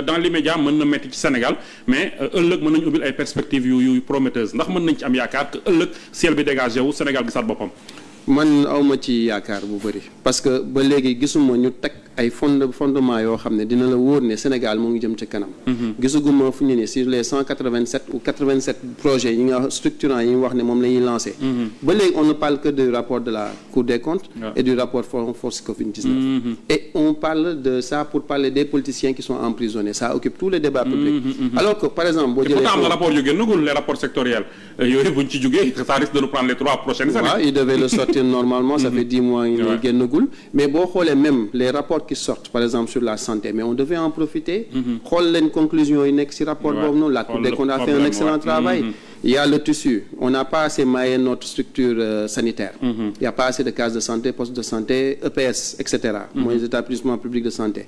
dans l'immédiat mën na metti ci Sénégal mais ëllëg mën nañu ubbil ay perspectives yu prometteuses ndax mën nañ ci am yaakaar que ëllëg ciel bi dégagé wu Sénégal gisaat boppam. man awma ci yaakaar bu bëri parce que ba léegi gisuma ñu teg ay fondement yoo xam ne dina la wóor ne Sénégal mu ngi jëm ci kanam. gisuguma fu ñu ne sur les 187 ou 87 projets yi nga structurants yi wax ne moom la ñuy lancé. ba léegi on ne parle que du rapport de la Cour des comptes. Et du rapport force Covid-19. Et on parle de ça pour parler des politiciens qui sont emprisonnés ça occupe tout le débat public. Alors que par exemple boo jëlee. pourtant am na rapport yu génnagul les rapports sectoriels yooyu bu ñu ci jógee ça risque de nous prendre les 3 prochaines années. waaw il devait le sortir normalement ça fait 10 mois yi ñu génnagul mais boo xoolee même les rapports qui sortent par exemple sur la santé mais on devait en profiter. xool leen conclusion yi nekk ci rapport boobu noonu la Cour des comptes a fait un excellent travail. Il y a le tissu on n'a pas assez maillé notre structure sanitaire. Il y a pas assez de cases de santé postes de santé EPS etc. mooy établissements publics de santé.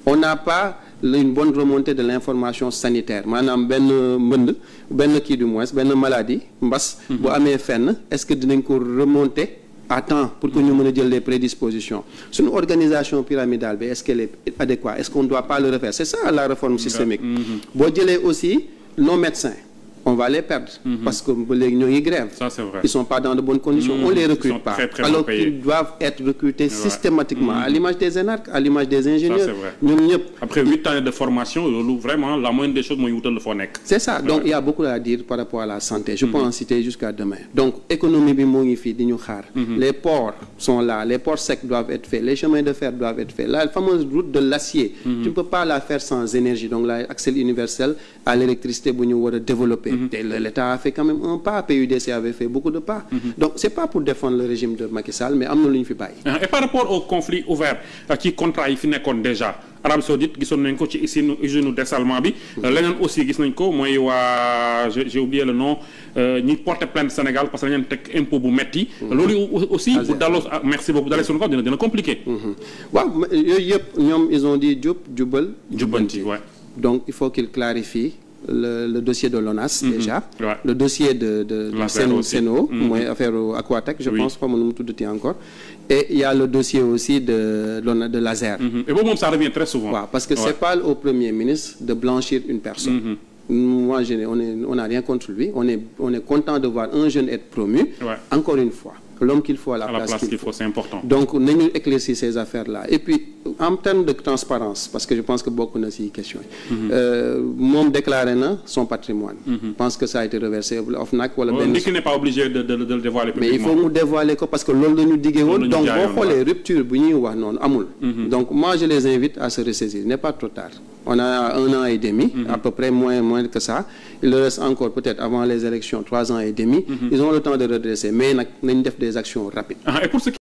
On n'a pas une bonne remontée de l'information sanitaire maanaam benn mbënd benn kii du moins benn maladie mbas. bu amee fenn est-ce que dinañ ko remonter à temps pour que ñu mën a jël les prédispositions suñu organisation pyramidale bi est-ce qu'elle est adéquate est-ce qu'on ne doit pas le refaire c'est ça la réforme systémique. boo jëlee aussi nos médecins. On va les perdre parce que ba léegi ñoo ngi grève. Ça, c'est vrai. Ils sont pas dans de bonnes conditions. On les recrute pas très alors qu'ils doivent être recrutés systématiquement à l'image des énarques à l'image des ingénieurs. Ça, c'est vrai. ñoom ñëpp. Après 8 ans de formation loolu vraiment la moindre des choses mooy wutal la foo nekk. C'est ça donc il y a beaucoup à dire par rapport à la santé. Je peux en citer jusqu'à demain. Donc économie bi moo ngi fii di ñu xaar. Les ports sont là les ports secs doivent être faits les chemins de fer doivent être faits la fameuse route de l'acier. Tu ne peux pas la faire sans énergie donc là accès universel à l'électricité bu ñu war a développer. L'État a fait quand même un pas PUDC avait fait beaucoup de pas. Donc c'est pas pour défendre le régime de Macky Sall mais am na lu ñu fi bàyyi. Et par rapport au conflit ouvert ci contrat yi fi nekkoon déjà Arabie Saoudite gisoon nañ ko ci usine dessalement bi. leneen aussi gis nañ ko mooy waa j'ai oublié le nom ñi porter plainte Sénégal parce que dañu teg impôt bu metti. loolu aussi bu daloo merci beaucoup dalee suñu kaw dina compliqué. waaw yooyu yëpp ñoom ils ont dit jubal jubbanti donc il faut qu'ils clarifient. Le dossier de l'ONAS déjà le dossier de Sen'Eau mooy affaire Aquatech je pense pas nu mu tuddati encore et il y a le dossier aussi de l'ASER et boobu moom ça revient très souvent parce que c'est pas au Premier ministre de blanchir une personne moi on n'a rien contre lui on est content de voir un jeune être promu encore une fois l'homme qu'il faut à la place qu'il faut c'est important donc nañu éclaircir ces affaires-là et puis en termes de transparence parce que je pense que bokk na ci question yi moom déclaré na son patrimoine je pense que ça a été reversé OFNAC wala benn qui n'est pas obligé de le dévoiler publiquement mais il faut mu dévoiler ko parce que loolu la ñu diggee woon donc boo xoolee rupture bu ñuy wax noonu amul donc moi je les invite à se ressaisir il n'est pas trop tard on a 1 an et demi à peu près moins que ça il leur reste encore peut-être avant les élections 3 ans et demi ils ont le temps de redresser mais nag nañ def des actions rapides. Et pour ce